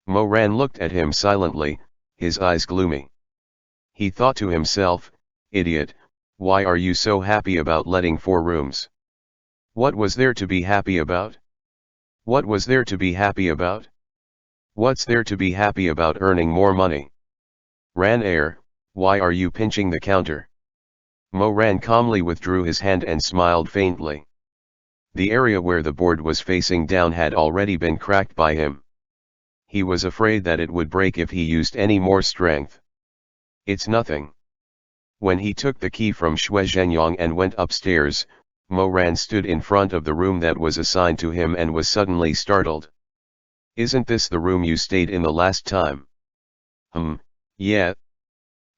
Mo Ran looked at him silently, his eyes gloomy. He thought to himself, "Idiot, why are you so happy about letting 4 rooms? What was there to be happy about? What was there to be happy about? What's there to be happy about earning more money? Ran Air, why are you pinching the counter?" Mo Ran calmly withdrew his hand and smiled faintly. The area where the board was facing down had already been cracked by him. He was afraid that it would break if he used any more strength. "It's nothing." When he took the key from Xue Zhenyang and went upstairs, Mo Ran stood in front of the room that was assigned to him and was suddenly startled. "Isn't this the room you stayed in the last time?" Yeah."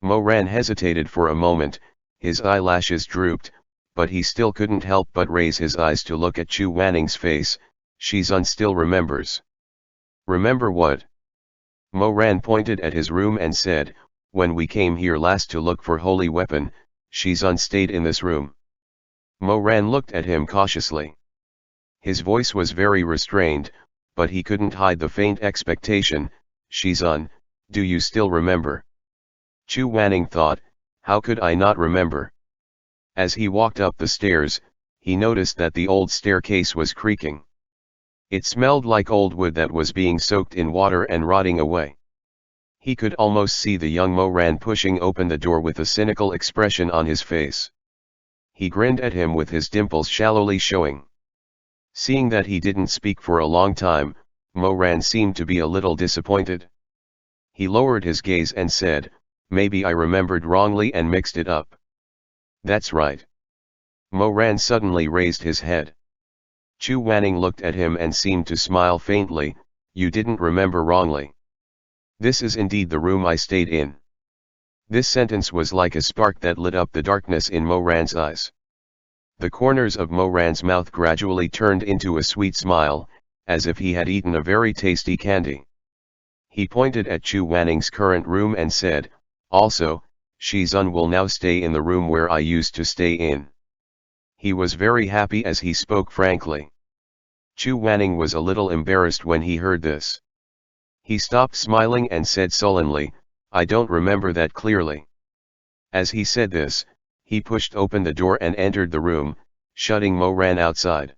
Mo Ran hesitated for a moment, his eyelashes drooped, but he still couldn't help but raise his eyes to look at Chu Wanning's face. "Shizun still remembers." "Remember what?" Mo Ran pointed at his room and said, "When we came here last to look for holy weapon, Shizun stayed in this room." Mo Ran looked at him cautiously. His voice was very restrained, but he couldn't hide the faint expectation. "Shizun, do you still remember?" Chu Wanning thought, "How could I not remember?" As he walked up the stairs, he noticed that the old staircase was creaking. It smelled like old wood that was being soaked in water and rotting away. He could almost see the young Mo Ran pushing open the door with a cynical expression on his face. He grinned at him with his dimples shallowly showing. Seeing that he didn't speak for a long time, Mo Ran seemed to be a little disappointed. He lowered his gaze and said, "Maybe I remembered wrongly and mixed it up." "That's right." Mo Ran suddenly raised his head. Chu Wanning looked at him and seemed to smile faintly. "You didn't remember wrongly." This is indeed the room I stayed in. This sentence was like a spark that lit up the darkness in Moran's eyes. The corners of Moran's mouth gradually turned into a sweet smile, as if he had eaten a very tasty candy. He pointed at Chu Wanning's current room and said, "Also, Shizun will now stay in the room where I used to stay in." He was very happy as he spoke frankly. Chu Wanning was a little embarrassed when he heard this. He stopped smiling and said sullenly, "I don't remember that clearly." As he said this, he pushed open the door and entered the room, shutting Moran outside.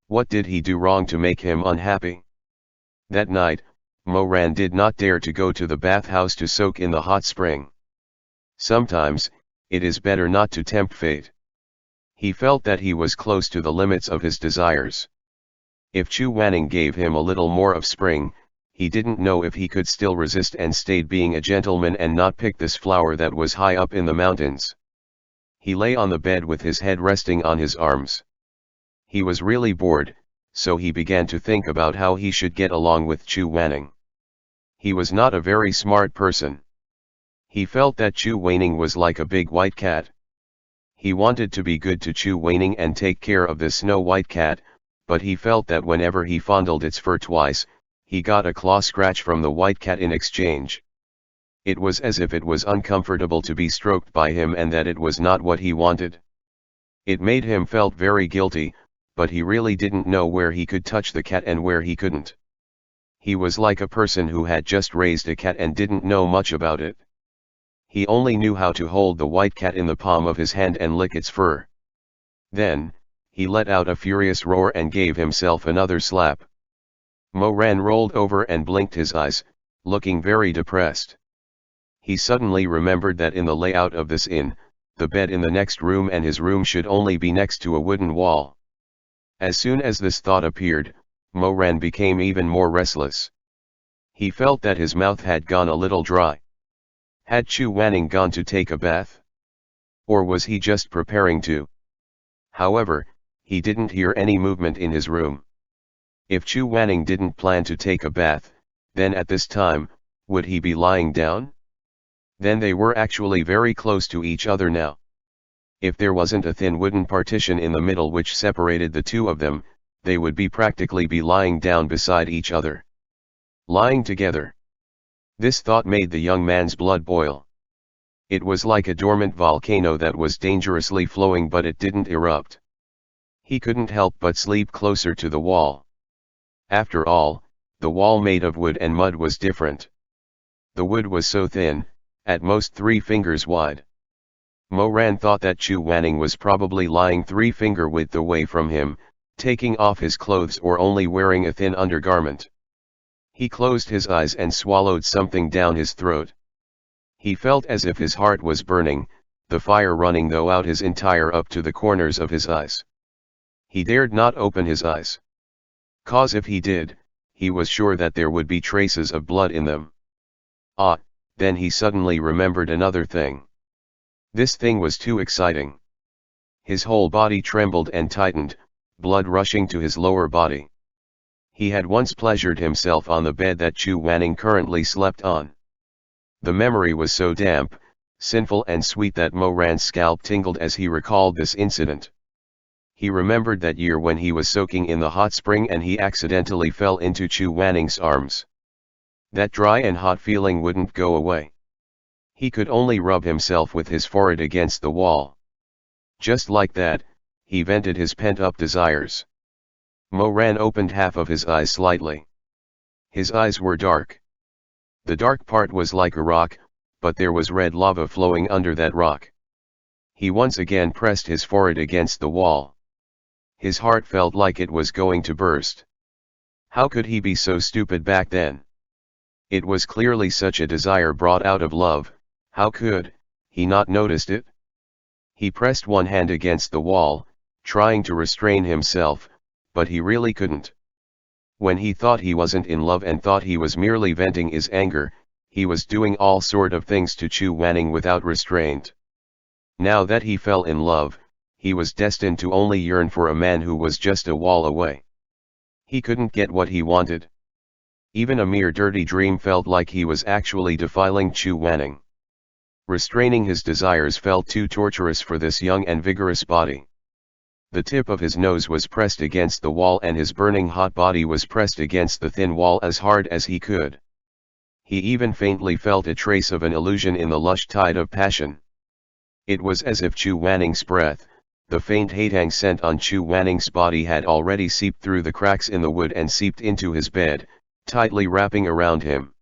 What did he do wrong to make him unhappy? That night, Moran did not dare to go to the bathhouse to soak in the hot spring. Sometimes, it is better not to tempt fate. He felt that he was close to the limits of his desires. If Chu Wanning gave him a little more of spring, he didn't know if he could still resist and stayed being a gentleman and not pick this flower that was high up in the mountains. He lay on the bed with his head resting on his arms. He was really bored, so he began to think about how he should get along with Chu Wanning. He was not a very smart person. He felt that Chu Wanning was like a big white cat. He wanted to be good to Chu Wanning and take care of the snow white cat, but he felt that whenever he fondled its fur twice, he got a claw scratch from the white cat in exchange. It was as if it was uncomfortable to be stroked by him and that it was not what he wanted. It made him felt very guilty, but he really didn't know where he could touch the cat and where he couldn't. He was like a person who had just raised a cat and didn't know much about it. He only knew how to hold the white cat in the palm of his hand and lick its fur. Then, he let out a furious roar and gave himself another slap. Moran rolled over and blinked his eyes, looking very depressed. He suddenly remembered that in the layout of this inn, the bed in the next room and his room should only be next to a wooden wall. As soon as this thought appeared, Moran became even more restless. He felt that his mouth had gone a little dry. Had Chu Wanning gone to take a bath? Or was he just preparing to? However, he didn't hear any movement in his room. If Chu Wanning didn't plan to take a bath, then at this time, would he be lying down? Then they were actually very close to each other now. If there wasn't a thin wooden partition in the middle which separated the two of them, they would practically be lying down beside each other. Lying together. This thought made the young man's blood boil. It was like a dormant volcano that was dangerously flowing, but it didn't erupt. He couldn't help but sleep closer to the wall. After all, the wall made of wood and mud was different. The wood was so thin, at most 3 fingers wide. Moran thought that Chu Wanning was probably lying 3-finger width away from him, taking off his clothes or only wearing a thin undergarment. He closed his eyes and swallowed something down his throat. He felt as if his heart was burning, the fire running throughout his entire up to the corners of his eyes. He dared not open his eyes. 'Cause if he did, he was sure that there would be traces of blood in them. Then he suddenly remembered another thing. This thing was too exciting. His whole body trembled and tightened, blood rushing to his lower body. He had once pleasured himself on the bed that Chu Wanning currently slept on. The memory was so damp, sinful and sweet that Moran's scalp tingled as he recalled this incident. He remembered that year when he was soaking in the hot spring and he accidentally fell into Chu Wanning's arms. That dry and hot feeling wouldn't go away. He could only rub himself with his forehead against the wall. Just like that, he vented his pent-up desires. Moran opened half of his eyes slightly. His eyes were dark. The dark part was like a rock, but there was red lava flowing under that rock. He once again pressed his forehead against the wall. His heart felt like it was going to burst. How could he be so stupid back then? It was clearly such a desire brought out of love. How could he not noticed it? He pressed one hand against the wall, trying to restrain himself, but he really couldn't. When he thought he wasn't in love and thought he was merely venting his anger, he was doing all sort of things to Chu Wanning without restraint. Now that he fell in love, he was destined to only yearn for a man who was just a wall away. He couldn't get what he wanted. Even a mere dirty dream felt like he was actually defiling Chu Wanning. Restraining his desires felt too torturous for this young and vigorous body. The tip of his nose was pressed against the wall and his burning hot body was pressed against the thin wall as hard as he could. He even faintly felt a trace of an illusion in the lush tide of passion. It was as if Chu Wanning's breath, the faint hatang scent on Chu Wanning's body had already seeped through the cracks in the wood and seeped into his bed, tightly wrapping around him.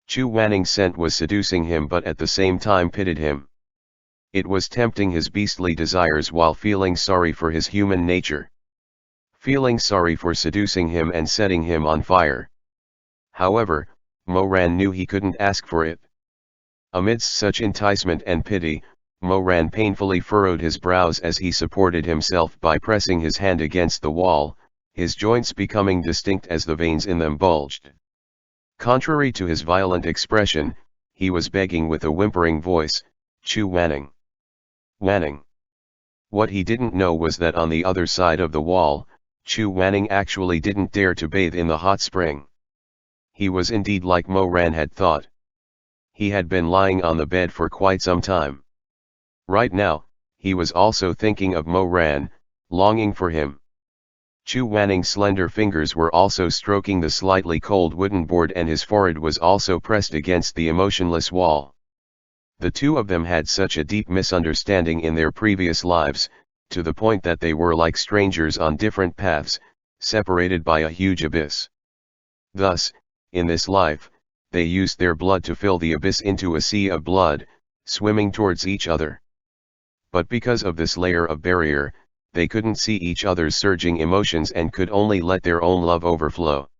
Chu Wanning's scent was seducing him but at the same time pitted him. It was tempting his beastly desires while feeling sorry for his human nature. Feeling sorry for seducing him and setting him on fire. However, Moran knew he couldn't ask for it. Amidst such enticement and pity, Moran painfully furrowed his brows as he supported himself by pressing his hand against the wall, his joints becoming distinct as the veins in them bulged. Contrary to his violent expression, he was begging with a whimpering voice, "Chu Wanning. Wanning." What he didn't know was that on the other side of the wall, Chu Wanning actually didn't dare to bathe in the hot spring. He was indeed like Moran had thought. He had been lying on the bed for quite some time. Right now, he was also thinking of Moran, longing for him. Chu Wanning's slender fingers were also stroking the slightly cold wooden board and his forehead was also pressed against the emotionless wall. The two of them had such a deep misunderstanding in their previous lives, to the point that they were like strangers on different paths, separated by a huge abyss. Thus, in this life, they used their blood to fill the abyss into a sea of blood, swimming towards each other. But because of this layer of barrier, they couldn't see each other's surging emotions and could only let their own love overflow.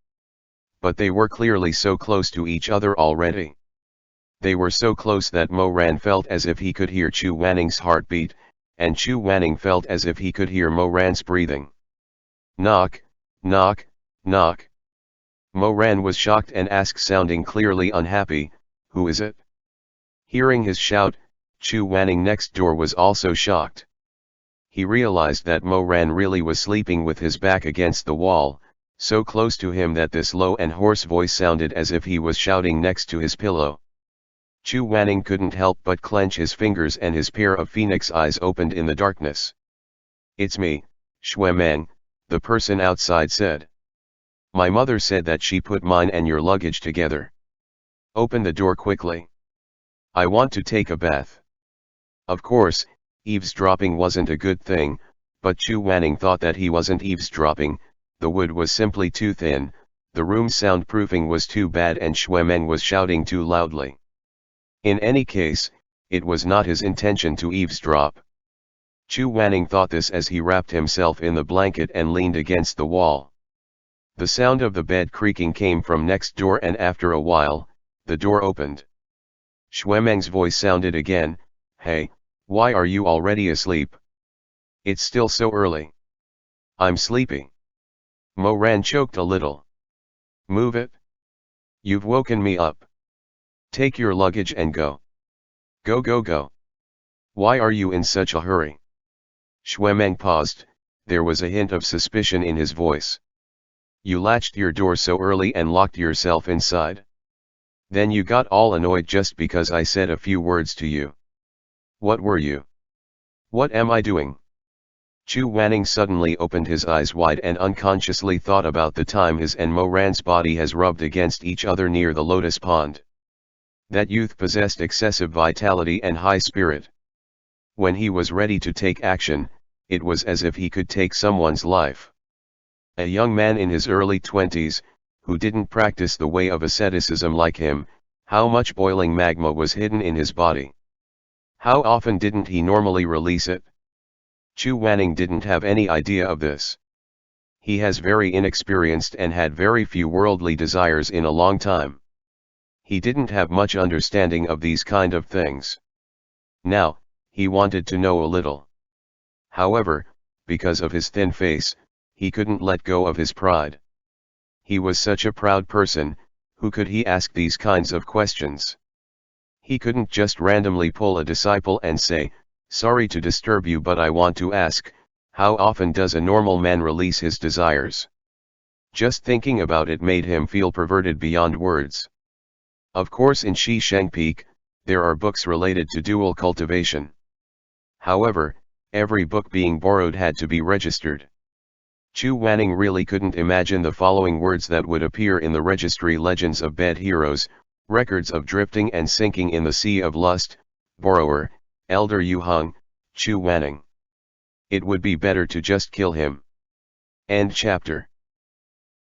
But they were clearly so close to each other already. They were so close that Moran felt as if he could hear Chu Wanning's heartbeat, and Chu Wanning felt as if he could hear Moran's breathing. Knock, knock, knock. Moran was shocked and asked, sounding clearly unhappy, "Who is it?" Hearing his shout, Chu Wanning next door was also shocked. He realized that Moran really was sleeping with his back against the wall, so close to him that this low and hoarse voice sounded as if he was shouting next to his pillow. Chu Wanning couldn't help but clench his fingers and his pair of phoenix eyes opened in the darkness. "It's me, Shuemeng," the person outside said. "My mother said that she put mine and your luggage together. Open the door quickly. I want to take a bath." Of course, eavesdropping wasn't a good thing, but Chu Wanning thought that he wasn't eavesdropping, the wood was simply too thin, the room's soundproofing was too bad and Shuemeng was shouting too loudly. In any case, it was not his intention to eavesdrop. Chu Wanning thought this as he wrapped himself in the blanket and leaned against the wall. The sound of the bed creaking came from next door and after a while, the door opened. Shuemeng's voice sounded again, "Hey, why are you already asleep? It's still so early." "I'm sleepy." Moran choked a little. "Move it. You've woken me up. Take your luggage and go. Go go go. Why are you in such a hurry?" Shuemeng paused, there was a hint of suspicion in his voice. "You latched your door so early and locked yourself inside. Then you got all annoyed just because I said a few words to you. What were you? What am I doing?" Chu Wanning suddenly opened his eyes wide and unconsciously thought about the time his and Moran's body has rubbed against each other near the lotus pond. That youth possessed excessive vitality and high spirit. When he was ready to take action, it was as if he could take someone's life. A young man in his early 20s, who didn't practice the way of asceticism like him, how much boiling magma was hidden in his body. How often didn't he normally release it? Chu Wanning didn't have any idea of this. He has very inexperienced and had very few worldly desires in a long time. He didn't have much understanding of these kind of things. Now, he wanted to know a little. However, because of his thin face, he couldn't let go of his pride. He was such a proud person, who could he ask these kinds of questions? He couldn't just randomly pull a disciple and say, "Sorry to disturb you but I want to ask, how often does a normal man release his desires?" Just thinking about it made him feel perverted beyond words. Of course in Shi Sheng Peak, there are books related to dual cultivation. However, every book being borrowed had to be registered. Chu Wanning really couldn't imagine the following words that would appear in the registry: legends of bed heroes, records of drifting and sinking in the sea of lust, borrower, Elder Yu Hung, Chu Wanning. It would be better to just kill him. End chapter.